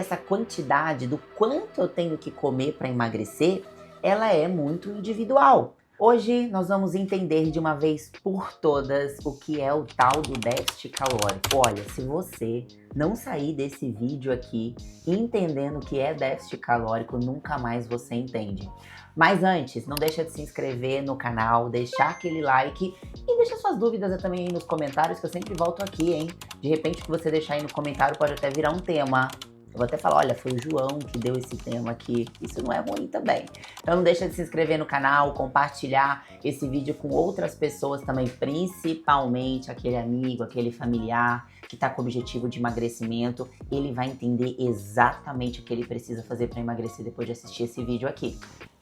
Essa quantidade do quanto eu tenho que comer para emagrecer, ela é muito individual. Hoje nós vamos entender de uma vez por todas o que é o tal do déficit calórico. Olha, se você não sair desse vídeo aqui entendendo o que é déficit calórico, nunca mais você entende. Mas antes, não deixa de se inscrever no canal, deixar aquele like e deixa suas dúvidas também aí nos comentários, que eu sempre volto aqui, hein? De repente, o que você deixar aí no comentário pode até virar um tema. Eu vou até falar, olha, foi o João que deu esse tema aqui. Isso não é ruim também. Então não deixa de se inscrever no canal, compartilhar esse vídeo com outras pessoas também, principalmente aquele amigo, aquele familiar que está com o objetivo de emagrecimento. Ele vai entender exatamente o que ele precisa fazer para emagrecer depois de assistir esse vídeo aqui.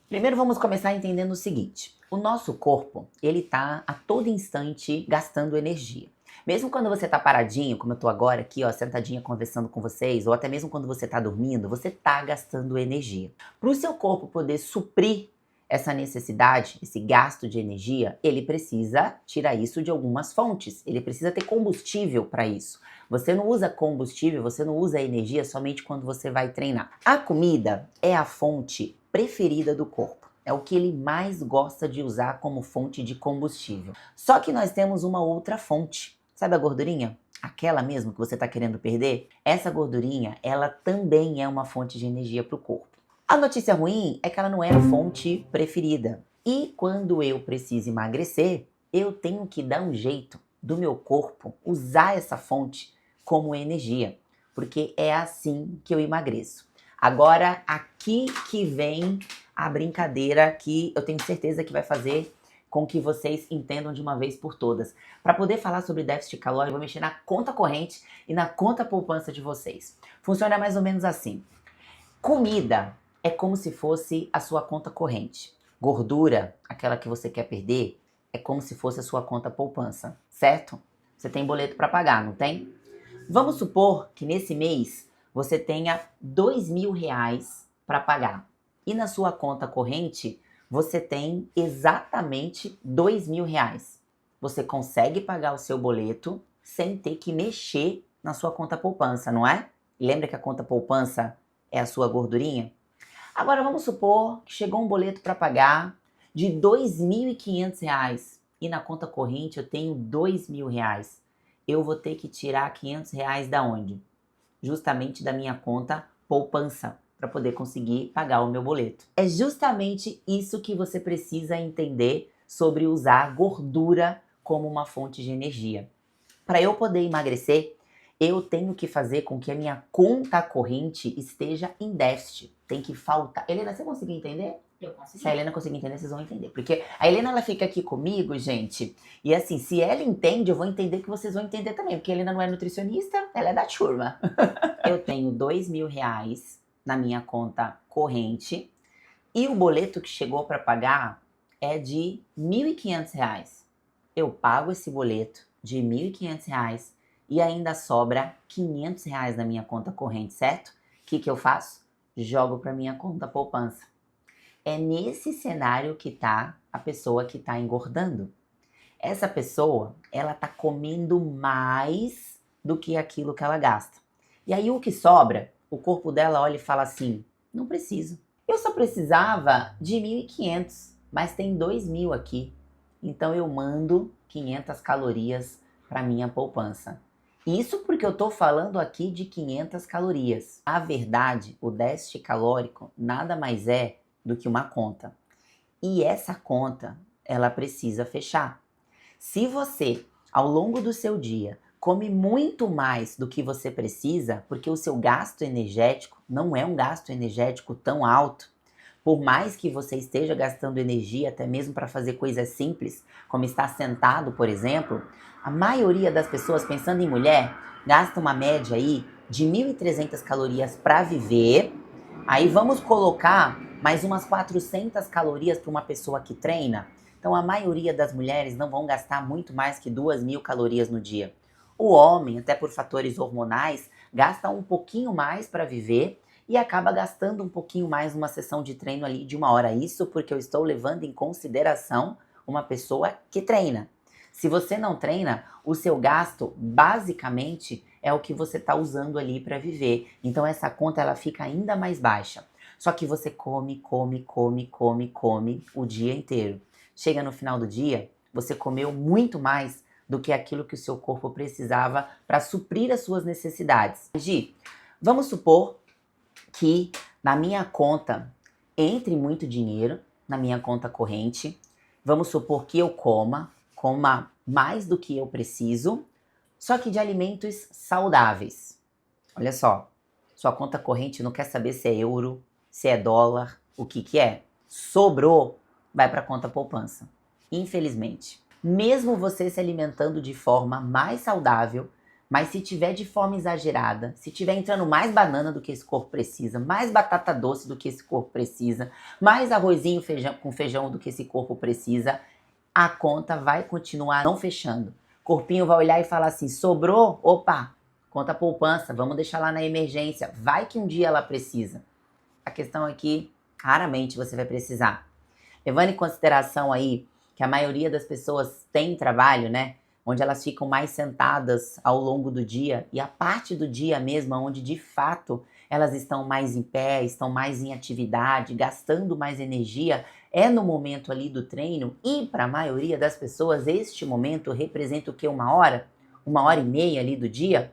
Primeiro vamos começar entendendo o seguinte. O nosso corpo, ele tá a todo instante gastando energia. Mesmo quando você tá paradinho, como eu tô agora aqui, ó, sentadinha conversando com vocês, ou até mesmo quando você tá dormindo, você tá gastando energia. Para o seu corpo poder suprir essa necessidade, esse gasto de energia, ele precisa tirar isso de algumas fontes. Ele precisa ter combustível para isso. Você não usa combustível, você não usa energia somente quando você vai treinar. A comida é a fonte preferida do corpo. É o que ele mais gosta de usar como fonte de combustível. Só que nós temos uma outra fonte. Sabe a gordurinha? Aquela mesmo que você está querendo perder? Essa gordurinha, ela também é uma fonte de energia para o corpo. A notícia ruim é que ela não é a fonte preferida. E quando eu preciso emagrecer, eu tenho que dar um jeito do meu corpo usar essa fonte como energia. Porque é assim que eu emagreço. Agora, aqui que vem a brincadeira que eu tenho certeza que vai fazer com que vocês entendam de uma vez por todas. Para poder falar sobre déficit calórico, eu vou mexer na conta corrente e na conta poupança de vocês. Funciona mais ou menos assim. Comida é como se fosse a sua conta corrente. Gordura, aquela que você quer perder, é como se fosse a sua conta poupança, certo? Você tem boleto para pagar, não tem? Vamos supor que nesse mês você tenha R$ 2.000 para pagar. E na sua conta corrente, você tem exatamente R$ 2.000. Você consegue pagar o seu boleto sem ter que mexer na sua conta poupança, não é? Lembra que a conta poupança é a sua gordurinha? Agora vamos supor que chegou um boleto para pagar de R$ 2.500 e na conta corrente eu tenho R$ 2.000. Eu vou ter que tirar R$ 500 da onde? Justamente da minha conta poupança, para poder conseguir pagar o meu boleto. É justamente isso que você precisa entender sobre usar gordura como uma fonte de energia. Para eu poder emagrecer, eu tenho que fazer com que a minha conta corrente esteja em déficit. Tem que faltar. Helena, você conseguiu entender? Eu consegui. Se a Helena conseguir entender, vocês vão entender. Porque a Helena, ela fica aqui comigo, gente. E assim, se ela entende, eu vou entender que vocês vão entender também. Porque a Helena não é nutricionista, ela é da turma. Eu tenho R$ 2.000 na minha conta corrente. E o boleto que chegou para pagar é de R$ 1.500. Eu pago esse boleto de R$ 1.500 e ainda sobra R$ 500 na minha conta corrente, certo? O que eu faço? Jogo para minha conta poupança. É nesse cenário que tá a pessoa que tá engordando. Essa pessoa, ela tá comendo mais do que aquilo que ela gasta. E aí o que sobra, o corpo dela olha e fala assim, não preciso. Eu só precisava de 1.500, mas tem 2.000 aqui. Então eu mando 500 calorias para minha poupança. Isso porque eu tô falando aqui de 500 calorias. Na verdade, o déficit calórico nada mais é do que uma conta. E essa conta, ela precisa fechar. Se você, ao longo do seu dia, come muito mais do que você precisa, porque o seu gasto energético não é um gasto energético tão alto, por mais que você esteja gastando energia, até mesmo para fazer coisas simples, como estar sentado, por exemplo, a maioria das pessoas, pensando em mulher, gasta uma média aí de 1.300 calorias para viver. Aí vamos colocar mais umas 400 calorias para uma pessoa que treina. Então a maioria das mulheres não vão gastar muito mais que 2.000 calorias no dia. O homem, até por fatores hormonais, gasta um pouquinho mais para viver e acaba gastando um pouquinho mais numa sessão de treino ali de 1 hora. Isso porque eu estou levando em consideração uma pessoa que treina. Se você não treina, o seu gasto basicamente é o que você está usando ali para viver. Então essa conta ela fica ainda mais baixa. Só que você come o dia inteiro. Chega no final do dia, você comeu muito mais do que aquilo que o seu corpo precisava para suprir as suas necessidades. Gi, vamos supor que na minha conta entre muito dinheiro, na minha conta corrente. Vamos supor que eu coma mais do que eu preciso, só que de alimentos saudáveis. Olha só, sua conta corrente não quer saber se é euro, se é dólar, o que é. Sobrou, vai para a conta poupança. Infelizmente. Mesmo você se alimentando de forma mais saudável, mas se tiver de forma exagerada, se tiver entrando mais banana do que esse corpo precisa, mais batata doce do que esse corpo precisa, mais arrozinho com feijão do que esse corpo precisa, a conta vai continuar não fechando. O corpinho vai olhar e falar assim, sobrou? Opa, conta poupança, vamos deixar lá na emergência. Vai que um dia ela precisa. A questão é que raramente você vai precisar. Levando em consideração aí que a maioria das pessoas tem trabalho, né? Onde elas ficam mais sentadas ao longo do dia e a parte do dia mesmo, onde de fato elas estão mais em pé, estão mais em atividade, gastando mais energia, é no momento ali do treino e para a maioria das pessoas este momento representa o que? Uma hora e meia ali do dia.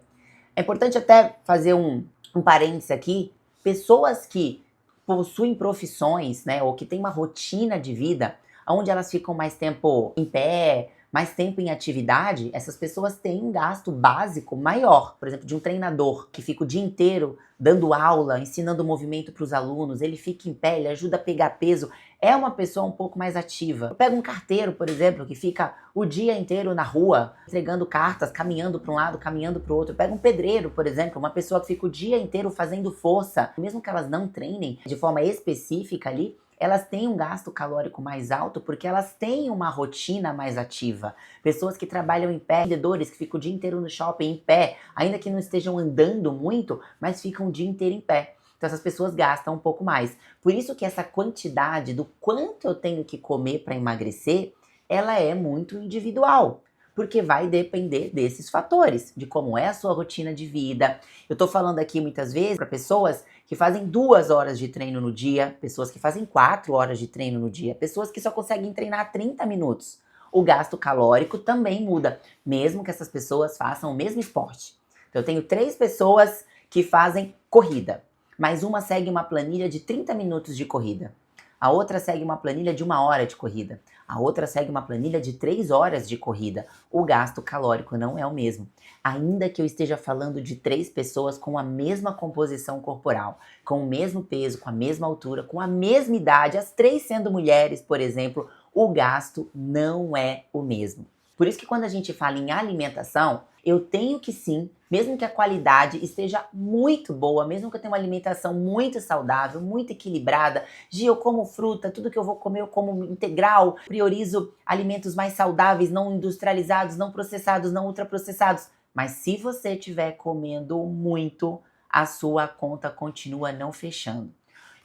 É importante até fazer um parênteses aqui, pessoas que possuem profissões, né, ou que têm uma rotina de vida, onde elas ficam mais tempo em pé, mais tempo em atividade, essas pessoas têm um gasto básico maior. Por exemplo, de um treinador que fica o dia inteiro dando aula, ensinando movimento para os alunos, ele fica em pé, ele ajuda a pegar peso, é uma pessoa um pouco mais ativa. Eu pego um carteiro, por exemplo, que fica o dia inteiro na rua, entregando cartas, caminhando para um lado, caminhando para o outro. Eu pego um pedreiro, por exemplo, uma pessoa que fica o dia inteiro fazendo força. Mesmo que elas não treinem de forma específica ali, elas têm um gasto calórico mais alto porque elas têm uma rotina mais ativa. Pessoas que trabalham em pé, vendedores que ficam o dia inteiro no shopping em pé, ainda que não estejam andando muito, mas ficam o dia inteiro em pé. Então essas pessoas gastam um pouco mais. Por isso que essa quantidade do quanto eu tenho que comer para emagrecer, ela é muito individual. Porque vai depender desses fatores, de como é a sua rotina de vida. Eu tô falando aqui muitas vezes para pessoas que fazem 2 horas de treino no dia, pessoas que fazem 4 horas de treino no dia, pessoas que só conseguem treinar 30 minutos. O gasto calórico também muda, mesmo que essas pessoas façam o mesmo esporte. Então eu tenho 3 pessoas que fazem corrida, mas uma segue uma planilha de 30 minutos de corrida. A outra segue uma planilha de 1 hora de corrida. A outra segue uma planilha de 3 horas de corrida. O gasto calórico não é o mesmo. Ainda que eu esteja falando de 3 pessoas com a mesma composição corporal, com o mesmo peso, com a mesma altura, com a mesma idade, as 3 sendo mulheres, por exemplo, o gasto não é o mesmo. Por isso que quando a gente fala em alimentação, eu tenho que sim, mesmo que a qualidade esteja muito boa, mesmo que eu tenha uma alimentação muito saudável, muito equilibrada, eu como fruta, tudo que eu vou comer eu como integral, priorizo alimentos mais saudáveis, não industrializados, não processados, não ultraprocessados. Mas se você estiver comendo muito, a sua conta continua não fechando.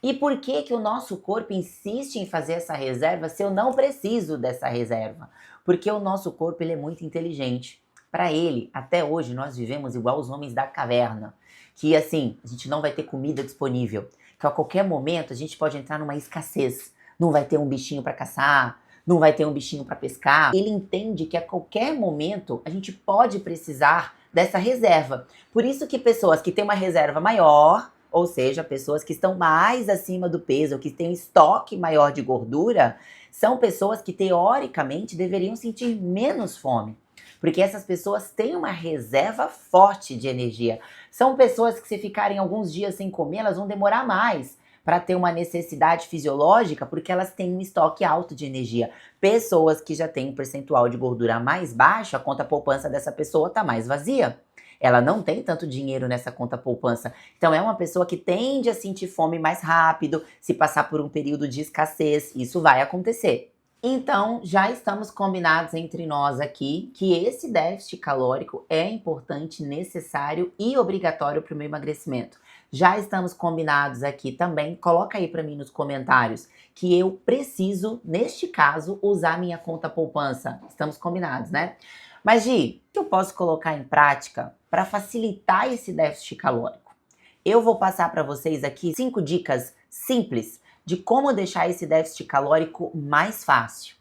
E por que que o nosso corpo insiste em fazer essa reserva se eu não preciso dessa reserva? Porque o nosso corpo ele é muito inteligente. Para ele, até hoje, nós vivemos igual os homens da caverna. Que assim, a gente não vai ter comida disponível. Que a qualquer momento a gente pode entrar numa escassez. Não vai ter um bichinho para caçar, não vai ter um bichinho para pescar. Ele entende que a qualquer momento a gente pode precisar dessa reserva. Por isso que pessoas que têm uma reserva maior, ou seja, pessoas que estão mais acima do peso, ou que têm um estoque maior de gordura, são pessoas que teoricamente deveriam sentir menos fome. Porque essas pessoas têm uma reserva forte de energia. São pessoas que se ficarem alguns dias sem comer, elas vão demorar mais para ter uma necessidade fisiológica, porque elas têm um estoque alto de energia. Pessoas que já têm um percentual de gordura mais baixo, a conta poupança dessa pessoa está mais vazia. Ela não tem tanto dinheiro nessa conta poupança. Então é uma pessoa que tende a sentir fome mais rápido, se passar por um período de escassez, isso vai acontecer. Então, já estamos combinados entre nós aqui que esse déficit calórico é importante, necessário e obrigatório para o meu emagrecimento. Já estamos combinados aqui também, coloca aí para mim nos comentários que eu preciso, neste caso, usar minha conta poupança. Estamos combinados, né? Mas Gi, o que eu posso colocar em prática para facilitar esse déficit calórico. Eu vou passar para vocês aqui 5 dicas simples de como deixar esse déficit calórico mais fácil.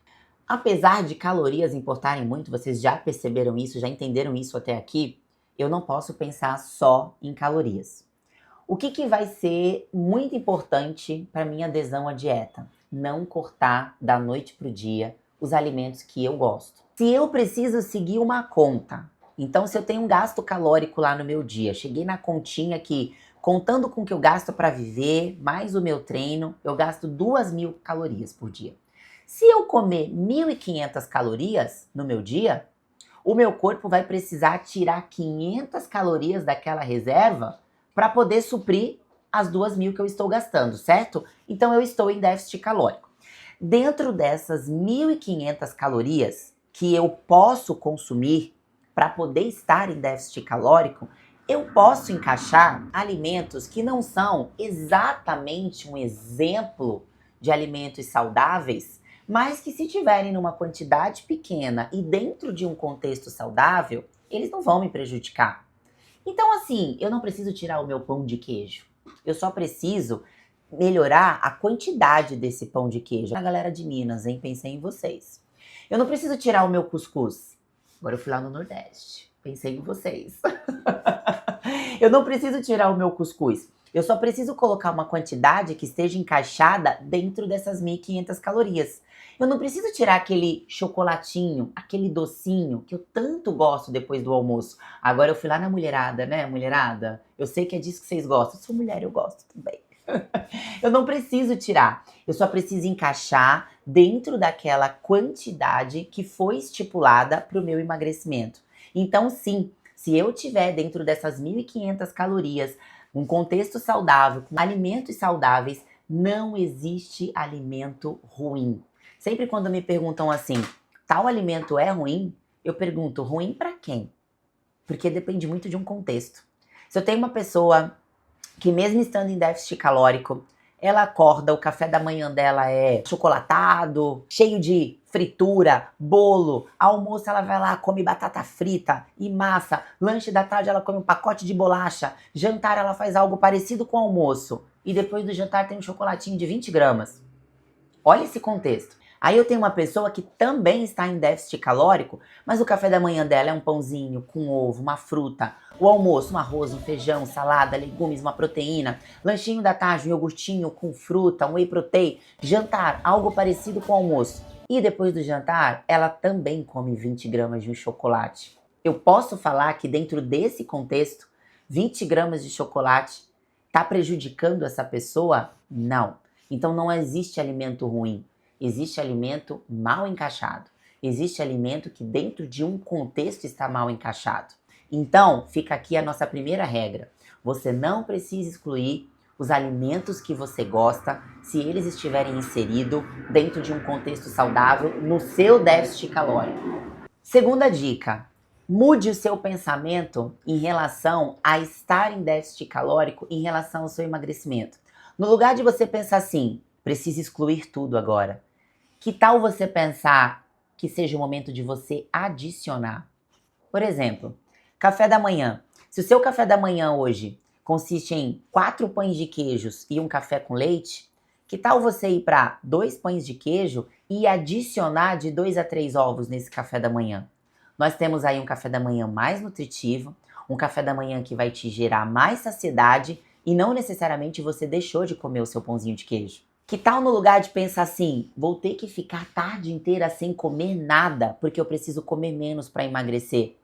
Apesar de calorias importarem muito, vocês já perceberam isso, já entenderam isso até aqui, eu não posso pensar só em calorias. O que vai ser muito importante para minha adesão à dieta? Não cortar da noite para o dia os alimentos que eu gosto. Se eu preciso seguir uma conta, então se eu tenho um gasto calórico lá no meu dia, cheguei na continha aqui, contando com o que eu gasto para viver, mais o meu treino, eu gasto 2.000 calorias por dia. Se eu comer 1.500 calorias no meu dia, o meu corpo vai precisar tirar 500 calorias daquela reserva para poder suprir as 2.000 que eu estou gastando, certo? Então eu estou em déficit calórico. Dentro dessas 1.500 calorias que eu posso consumir para poder estar em déficit calórico, eu posso encaixar alimentos que não são exatamente um exemplo de alimentos saudáveis, mas que se tiverem numa quantidade pequena e dentro de um contexto saudável, eles não vão me prejudicar. Então assim, eu não preciso tirar o meu pão de queijo. Eu só preciso melhorar a quantidade desse pão de queijo. A galera de Minas, hein? Pensei em vocês. Eu não preciso tirar o meu cuscuz. Agora eu fui lá no Nordeste. Pensei em vocês. Eu não preciso tirar o meu cuscuz. Eu só preciso colocar uma quantidade que esteja encaixada dentro dessas 1.500 calorias. Eu não preciso tirar aquele chocolatinho, aquele docinho que eu tanto gosto depois do almoço. Agora eu fui lá na mulherada, né, mulherada? Eu sei que é disso que vocês gostam. Eu sou mulher, eu gosto também. Eu não preciso tirar. Eu só preciso encaixar dentro daquela quantidade que foi estipulada para o meu emagrecimento. Então, sim, se eu tiver dentro dessas 1.500 calorias, um contexto saudável, com alimentos saudáveis, não existe alimento ruim. Sempre quando me perguntam assim, tal alimento é ruim? Eu pergunto, ruim para quem? Porque depende muito de um contexto. Se eu tenho uma pessoa que mesmo estando em déficit calórico, ela acorda, o café da manhã dela é chocolatado, cheio de fritura, bolo, almoço ela vai lá, come batata frita e massa, lanche da tarde ela come um pacote de bolacha, jantar ela faz algo parecido com o almoço e depois do jantar tem um chocolatinho de 20 gramas. Olha esse contexto. Aí eu tenho uma pessoa que também está em déficit calórico, mas o café da manhã dela é um pãozinho com ovo, uma fruta. O almoço, um arroz, um feijão, salada, legumes, uma proteína. Lanchinho da tarde, um iogurtinho com fruta, um whey protein. Jantar, algo parecido com o almoço. E depois do jantar, ela também come 20 gramas de um chocolate. Eu posso falar que dentro desse contexto, 20 gramas de chocolate está prejudicando essa pessoa? Não. Então não existe alimento ruim. Existe alimento mal encaixado. Existe alimento que dentro de um contexto está mal encaixado. Então, fica aqui a nossa primeira regra. Você não precisa excluir os alimentos que você gosta se eles estiverem inseridos dentro de um contexto saudável no seu déficit calórico. Segunda dica. Mude o seu pensamento em relação a estar em déficit calórico em relação ao seu emagrecimento. No lugar de você pensar assim, preciso excluir tudo agora. Que tal você pensar que seja o momento de você adicionar? Por exemplo, café da manhã. Se o seu café da manhã hoje consiste em 4 pães de queijos e um café com leite, que tal você ir para 2 pães de queijo e adicionar de 2 a 3 ovos nesse café da manhã? Nós temos aí um café da manhã mais nutritivo, um café da manhã que vai te gerar mais saciedade e não necessariamente você deixou de comer o seu pãozinho de queijo. Que tal no lugar de pensar assim, vou ter que ficar a tarde inteira sem comer nada, porque eu preciso comer menos para emagrecer?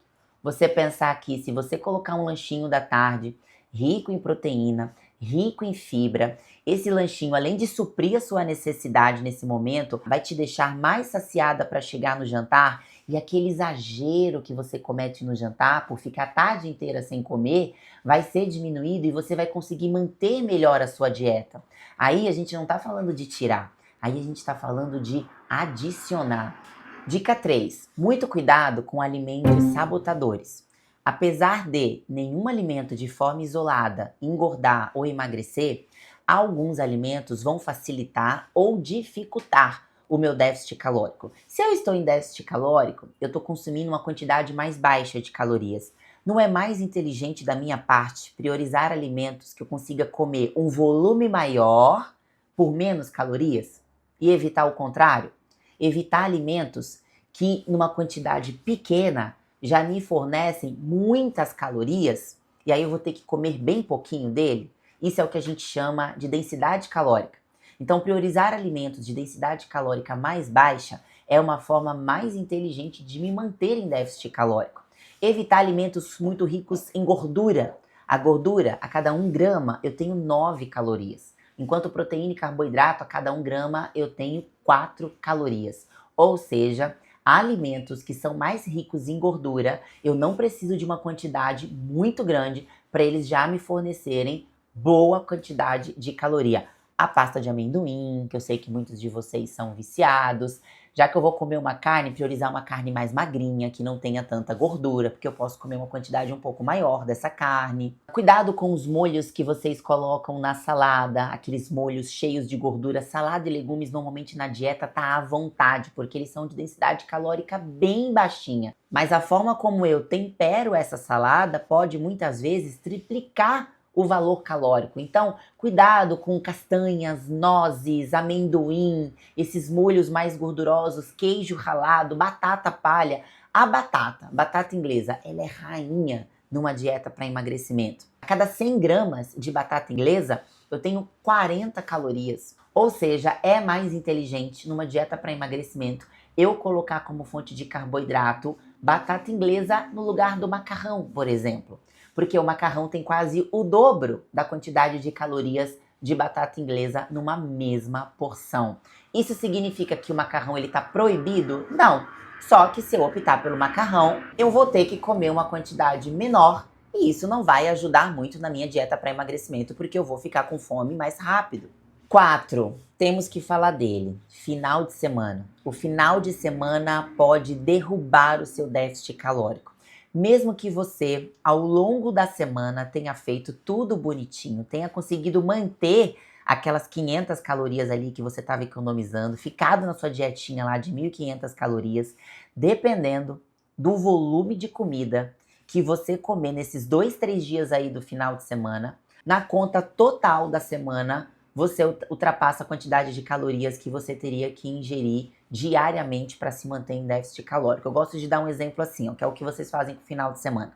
Você pensar aqui, se você colocar um lanchinho da tarde, rico em proteína, rico em fibra, esse lanchinho, além de suprir a sua necessidade nesse momento, vai te deixar mais saciada para chegar no jantar e aquele exagero que você comete no jantar por ficar a tarde inteira sem comer vai ser diminuído e você vai conseguir manter melhor a sua dieta. Aí a gente não está falando de tirar, aí a gente está falando de adicionar. Dica 3. Muito cuidado com alimentos sabotadores. Apesar de nenhum alimento de forma isolada engordar ou emagrecer, alguns alimentos vão facilitar ou dificultar o meu déficit calórico. Se eu estou em déficit calórico, eu estou consumindo uma quantidade mais baixa de calorias. Não é mais inteligente da minha parte priorizar alimentos que eu consiga comer um volume maior por menos calorias? E evitar o contrário? Evitar alimentos que, numa quantidade pequena, já me fornecem muitas calorias, e aí eu vou ter que comer bem pouquinho dele? Isso é o que a gente chama de densidade calórica. Então, priorizar alimentos de densidade calórica mais baixa é uma forma mais inteligente de me manter em déficit calórico. Evitar alimentos muito ricos em gordura. A gordura, a cada 1 grama, eu tenho 9 calorias. Enquanto proteína e carboidrato, a cada 1 grama, eu tenho 4 calorias. Ou seja, alimentos que são mais ricos em gordura, eu não preciso de uma quantidade muito grande para eles já me fornecerem boa quantidade de caloria. A pasta de amendoim, que eu sei que muitos de vocês são viciados. Já que eu vou comer uma carne, priorizar uma carne mais magrinha, que não tenha tanta gordura, porque eu posso comer uma quantidade um pouco maior dessa carne. Cuidado com os molhos que vocês colocam na salada, aqueles molhos cheios de gordura. Salada e legumes normalmente na dieta tá à vontade, porque eles são de densidade calórica bem baixinha. Mas a forma como eu tempero essa salada pode muitas vezes triplicar o valor calórico. Então, cuidado com castanhas, nozes, amendoim, esses molhos mais gordurosos, queijo ralado, batata palha. A batata inglesa, ela é rainha numa dieta para emagrecimento. A cada 100 gramas de batata inglesa, eu tenho 40 calorias. Ou seja, é mais inteligente numa dieta para emagrecimento eu colocar como fonte de carboidrato batata inglesa no lugar do macarrão, por exemplo. Porque o macarrão tem quase o dobro da quantidade de calorias de batata inglesa numa mesma porção. Isso significa que o macarrão ele tá proibido? Não. Só que se eu optar pelo macarrão, eu vou ter que comer uma quantidade menor e isso não vai ajudar muito na minha dieta para emagrecimento, porque eu vou ficar com fome mais rápido. 4. Temos que falar dele. Final de semana. O final de semana pode derrubar o seu déficit calórico. Mesmo que você, ao longo da semana, tenha feito tudo bonitinho, tenha conseguido manter aquelas 500 calorias ali que você estava economizando, ficado na sua dietinha lá de 1.500 calorias, dependendo do volume de comida que você comer nesses 2, 3 dias aí do final de semana, na conta total da semana, você ultrapassa a quantidade de calorias que você teria que ingerir diariamente para se manter em déficit calórico. Eu gosto de dar um exemplo assim, ó, que é o que vocês fazem com o final de semana.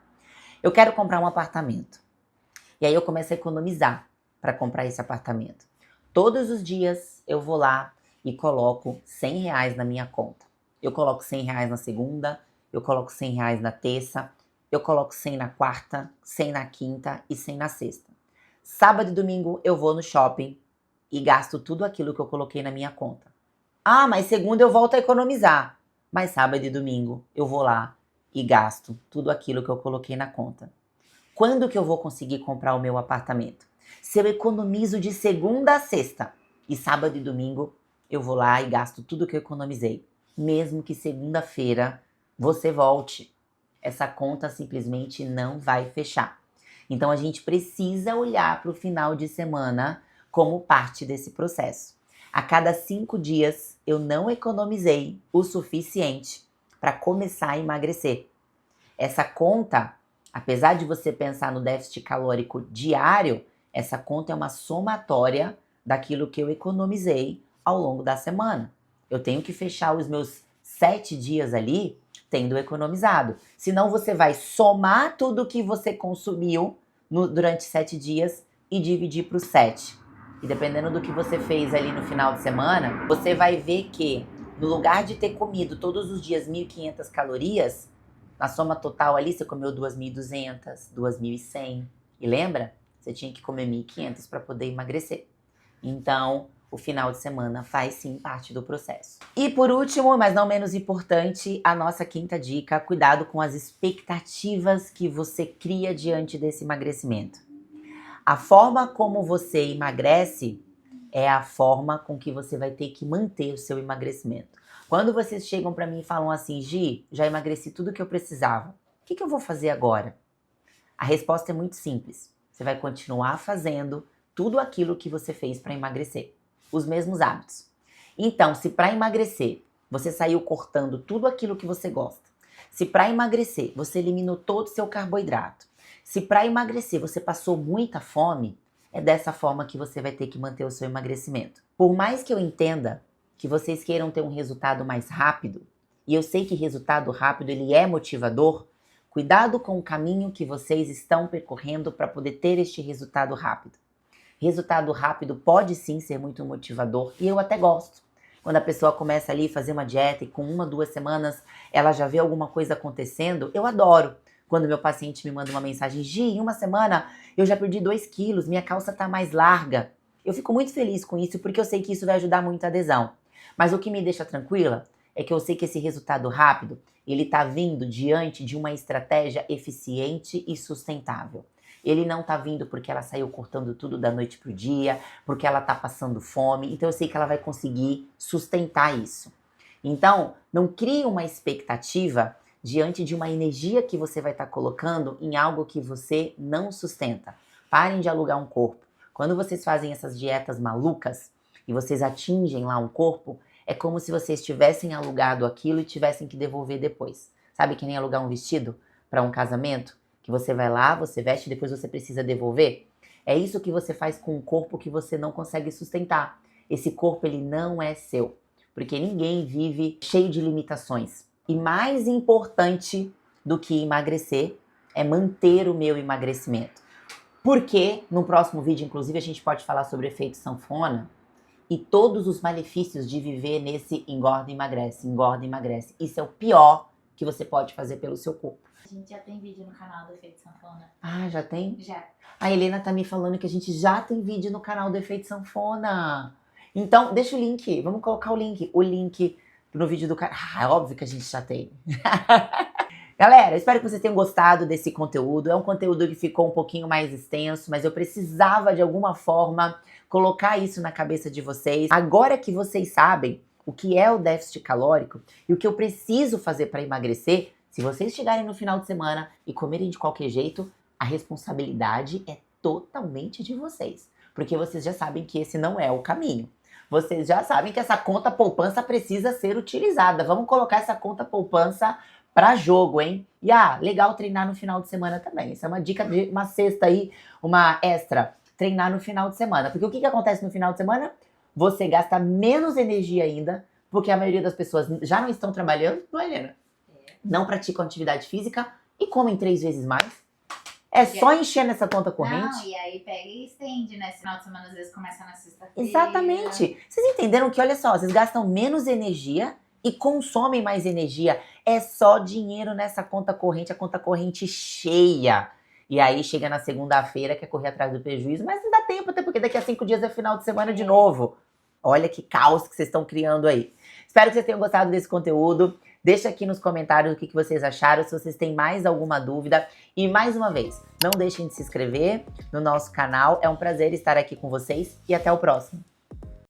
Eu quero comprar um apartamento. E aí eu começo a economizar para comprar esse apartamento. Todos os dias eu vou lá e coloco R$ 100 na minha conta. Eu coloco R$ 100 na segunda, eu coloco R$ 100 na terça, eu coloco 100 na quarta, 100 na quinta e 100 na sexta. Sábado e domingo eu vou no shopping e gasto tudo aquilo que eu coloquei na minha conta. Ah, mas segunda eu volto a economizar. Mas sábado e domingo eu vou lá e gasto tudo aquilo que eu coloquei na conta. Quando que eu vou conseguir comprar o meu apartamento? Se eu economizo de segunda a sexta e sábado e domingo eu vou lá e gasto tudo que eu economizei. Mesmo que segunda-feira você volte, essa conta simplesmente não vai fechar. Então a gente precisa olhar para o final de semana como parte desse processo. A cada 5 dias eu não economizei o suficiente para começar a emagrecer. Essa conta, apesar de você pensar no déficit calórico diário, essa conta é uma somatória daquilo que eu economizei ao longo da semana. Eu tenho que fechar os meus 7 dias ali tendo economizado. Senão você vai somar tudo que você consumiu durante 7 dias e dividir para os 7. E dependendo do que você fez ali no final de semana, você vai ver que no lugar de ter comido todos os dias 1.500 calorias, na soma total ali você comeu 2.200, 2.100. E lembra? Você tinha que comer 1.500 para poder emagrecer. Então, o final de semana faz sim parte do processo. E por último, mas não menos importante, a nossa quinta dica: cuidado com as expectativas que você cria diante desse emagrecimento. A forma como você emagrece é a forma com que você vai ter que manter o seu emagrecimento. Quando vocês chegam para mim e falam assim, Gi, já emagreci tudo que eu precisava, o que eu vou fazer agora? A resposta é muito simples. Você vai continuar fazendo tudo aquilo que você fez para emagrecer. Os mesmos hábitos. Então, se para emagrecer você saiu cortando tudo aquilo que você gosta, Se para emagrecer você eliminou todo o seu carboidrato, se para emagrecer você passou muita fome, é dessa forma que você vai ter que manter o seu emagrecimento. Por mais que eu entenda que vocês queiram ter um resultado mais rápido, e eu sei que resultado rápido ele é motivador, cuidado com o caminho que vocês estão percorrendo para poder ter este resultado rápido. Resultado rápido pode sim ser muito motivador e eu até gosto. Quando a pessoa começa ali a fazer uma dieta e com 1, 2 semanas ela já vê alguma coisa acontecendo, eu adoro. Quando meu paciente me manda uma mensagem, Gi, em 1 semana eu já perdi 2 quilos, minha calça tá mais larga. Eu fico muito feliz com isso porque eu sei que isso vai ajudar muito a adesão. Mas o que me deixa tranquila é que eu sei que esse resultado rápido, ele tá vindo diante de uma estratégia eficiente e sustentável. Ele não tá vindo porque ela saiu cortando tudo da noite pro dia, porque ela tá passando fome, então eu sei que ela vai conseguir sustentar isso. Então, não crie uma expectativa diante de uma energia que você vai estar colocando em algo que você não sustenta. Parem de alugar um corpo. Quando vocês fazem essas dietas malucas e vocês atingem lá um corpo, é como se vocês tivessem alugado aquilo e tivessem que devolver depois. Sabe que nem alugar um vestido para um casamento? Que você vai lá, você veste e depois você precisa devolver? É isso que você faz com um corpo que você não consegue sustentar. Esse corpo ele não é seu, porque ninguém vive cheio de limitações. E mais importante do que emagrecer é manter o meu emagrecimento. Porque no próximo vídeo, inclusive, a gente pode falar sobre o efeito sanfona e todos os malefícios de viver nesse engorda e emagrece, engorda e emagrece. Isso é o pior que você pode fazer pelo seu corpo. A gente já tem vídeo no canal do Efeito Sanfona. Ah, já tem? Já. A Helena tá me falando que a gente já tem vídeo no canal do Efeito Sanfona. Então, deixa o link, vamos colocar o link no vídeo do canal. Ah, é óbvio que a gente já tem. Galera, espero que vocês tenham gostado desse conteúdo. É um conteúdo que ficou um pouquinho mais extenso, mas eu precisava de alguma forma colocar isso na cabeça de vocês. Agora que vocês sabem o que é o déficit calórico e o que eu preciso fazer para emagrecer, se vocês chegarem no final de semana e comerem de qualquer jeito, a responsabilidade é totalmente de vocês. Porque vocês já sabem que esse não é o caminho. Vocês já sabem que essa conta poupança precisa ser utilizada. Vamos colocar essa conta poupança para jogo, hein? E legal treinar no final de semana também. Isso é uma dica de uma sexta aí, uma extra. Treinar no final de semana. Porque o que acontece no final de semana? Você gasta menos energia ainda, porque a maioria das pessoas já não estão trabalhando, não é, Helena? Não praticam atividade física e comem 3 vezes mais. É só encher nessa conta corrente. Não, e aí pega e estende, né? Esse final de semana às vezes começa na sexta-feira. Exatamente. Vocês entenderam que, olha só, vocês gastam menos energia e consomem mais energia. É só dinheiro nessa conta corrente, a conta corrente cheia. E aí chega na segunda-feira, quer correr atrás do prejuízo, mas não dá tempo, até porque daqui a 5 dias é final de semana de novo. Olha que caos que vocês estão criando aí. Espero que vocês tenham gostado desse conteúdo. Deixa aqui nos comentários o que vocês acharam, se vocês têm mais alguma dúvida. E mais uma vez, não deixem de se inscrever no nosso canal. É um prazer estar aqui com vocês e até o próximo.